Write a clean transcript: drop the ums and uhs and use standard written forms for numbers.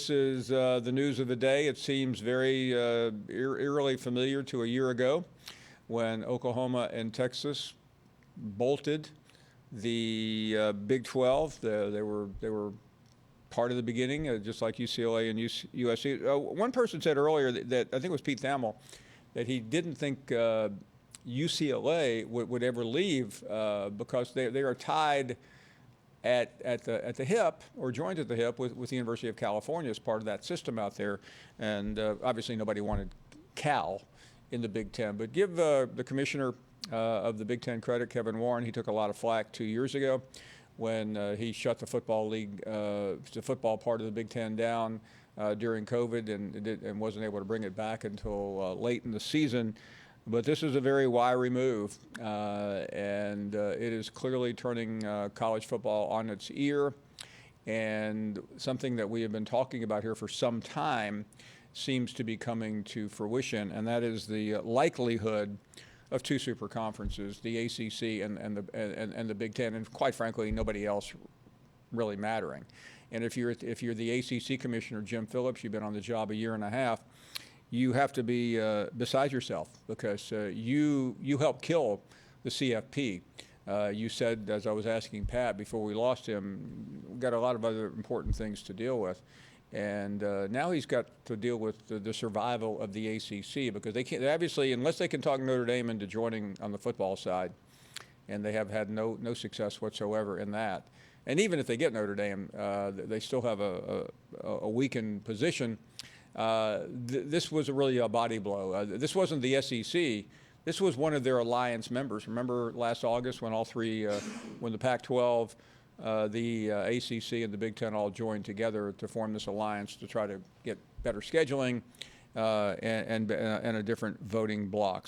This is the news of the day. It seems very eerily familiar to a year ago when Oklahoma and Texas bolted the Big 12. They were part of the beginning, just like UCLA and USC. One person said earlier that I think it was Pete Thamel, that he didn't think UCLA would ever leave because they are tied at the hip, or joined at the hip with the University of California as part of that system out there. And obviously nobody wanted Cal in the Big Ten. But give the commissioner of the Big Ten credit, Kevin Warren. He took a lot of flack 2 years ago when he shut the football league, the football part of the Big Ten down during COVID and wasn't able to bring it back until late in the season. But this is a very wiry move, and it is clearly turning college football on its ear. And something that we have been talking about here for some time seems to be coming to fruition, and that is the likelihood of two super conferences, the ACC and the Big Ten, and quite frankly, nobody else really mattering. And if you're the ACC commissioner, Jim Phillips, you've been on the job a year and a half, you have to be beside yourself, because you helped kill the CFP. You said, as I was asking Pat before we lost him, we've got a lot of other important things to deal with. And now he's got to deal with the survival of the ACC, because they can't, obviously, unless they can talk Notre Dame into joining on the football side, and they have had no success whatsoever in that. And even if they get Notre Dame, they still have a weakened position. This was really a body blow. This wasn't the SEC. This was one of their alliance members. Remember last August when all three, when the Pac-12, the ACC, and the Big Ten all joined together to form this alliance to try to get better scheduling and a different voting bloc.